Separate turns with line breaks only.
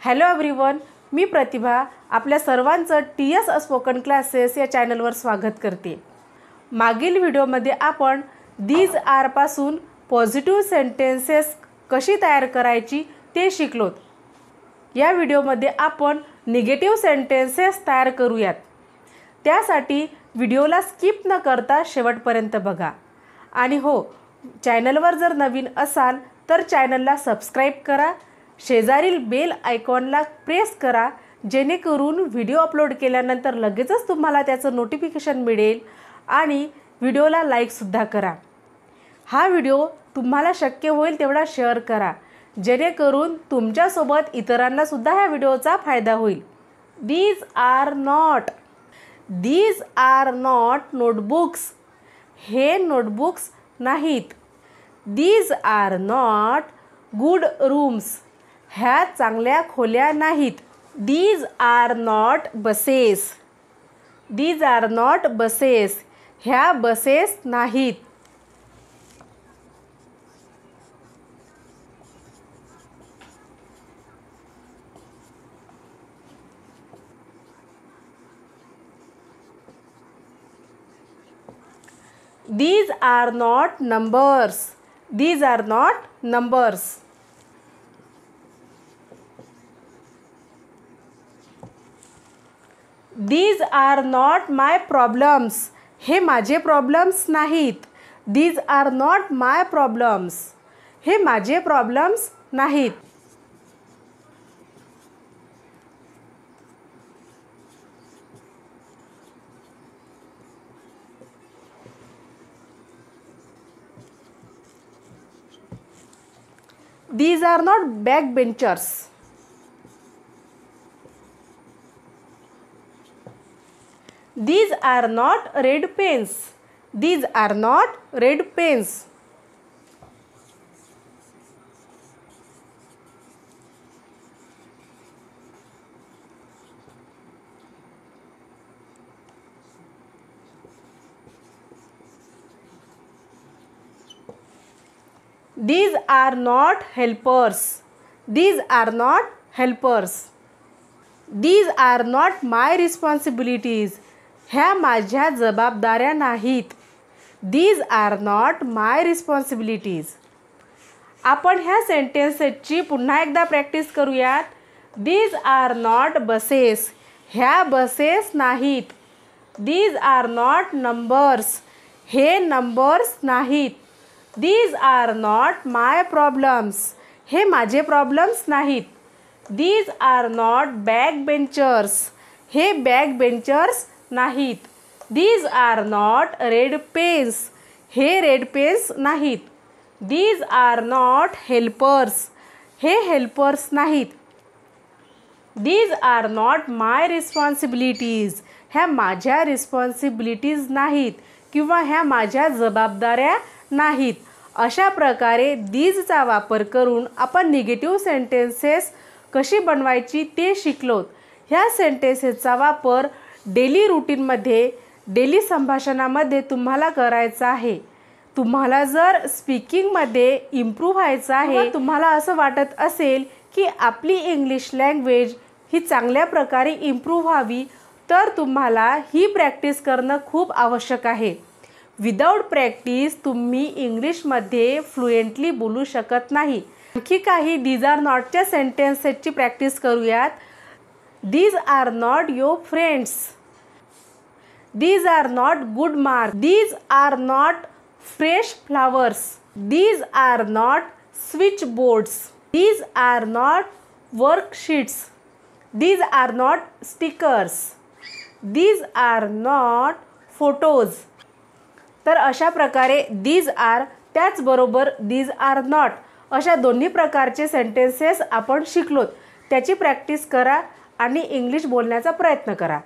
Hello everyone, मी प्रतिभा आपल्या सर्वांचं TS spoken classes या चॅनलवर स्वागत करते। मागील व्हिडिओमध्ये आपण दीज आर पासून पॉझिटिव्ह सेंटेन्सेस कशी तयार करायची ते शिकलोत। या व्हिडिओमध्ये आपण निगेटिव्ह सेंटेन्सेस तयार करूयात। त्यासाठी व्हिडिओला स्किप न करता शेवटपर्यंत बघा। आणि हो, चॅनलवर जर नवीन असाल तर चॅनलला सबस्क्राइब करा, शेजारील बेल आयकॉनला प्रेस करा, जेणेकरून व्हिडिओ अपलोड केल्यानंतर लगेचच तुम्हाला त्याचं नोटिफिकेशन मिळेल। आणि व्हिडिओला लाईक सुद्धा करा। हा व्हिडिओ तुम्हाला शक्य होईल तेवढा शेअर करा, जेणेकरून तुमच्यासोबत इतरांना सुद्धा ह्या व्हिडिओचा फायदा होईल। These are not notebooks. हे नोटबुक्स नाहीत। These are not good rooms. ह्या चांगल्या खोल्या नाहीत। These are not buses. These are not buses. ह्या बसेस नाहीत। These are not numbers. These are not numbers. These are not my problems. हे माझे प्रॉब्लेम्स नाहीत। These are not my problems. हे माझे प्रॉब्लेम्स नाहीत। These are not backbenchers. These are not red pens. These are not red pens. These are not helpers. These are not helpers. These are not my responsibilities. ह्या माझ्या जबाबदाऱ्या नाहीत। These are not my responsibilities. आपण ह्या सेंटेन्सेसची पुन्हा एकदा practice करूयात। These are not buses. ह्या बसेस नाहीत। These are not numbers. हे नंबर्स नाहीत। These are not my problems. हे माझे प्रॉब्लेम्स नाहीत। These are not backbenchers. हे बॅकबेंचर्स नाहीत। These are not red pens. हे रेड पेन्स नाहीत। These are not helpers. हे हेल्पर्स नाहीत। These are not my responsibilities. ह्या माझ्या रिस्पॉन्सिबिलिटीज नाहीत किंवा ह्या माझ्या जबाबदाऱ्या नाहीत। अशा प्रकारे दीजचा वापर करून आपण निगेटिव्ह सेंटेन्सेस कशी बनवायची ते शिकलोत। ह्या सेंटेन्सेसचा वापर डेली रूटीनमध्ये, डेली संभाषणामध्ये तुम्हाला करायचा आहे। तुम्हाला जर स्पीकिंगमध्ये इम्प्रूव्ह व्हायचं आहे, तुम्हाला असं वाटत असेल की आपली इंग्लिश लँग्वेज ही चांगल्या प्रकारे इम्प्रूव्ह व्हावी, तर तुम्हाला ही प्रॅक्टिस करणं खूप आवश्यक आहे। विदाउट प्रॅक्टिस तुम्ही इंग्लिशमध्ये फ्लुएंटली बोलू शकत नाही। आणखी काही दीज आर नॉटच्या सेंटेन्सेसची प्रॅक्टिस करूयात। These are not your friends. These are not good marks. These are not fresh flowers. These are not switch boards. These are not worksheets. These are not stickers. These are not photos. तर अशा प्रकारे these are त्याचबरोबर these are not अशा दोन्ही प्रकारचे sentences आपण शिकलोत। त्याची practice करा आणि इंग्लिश बोलण्याचा प्रयत्न करा।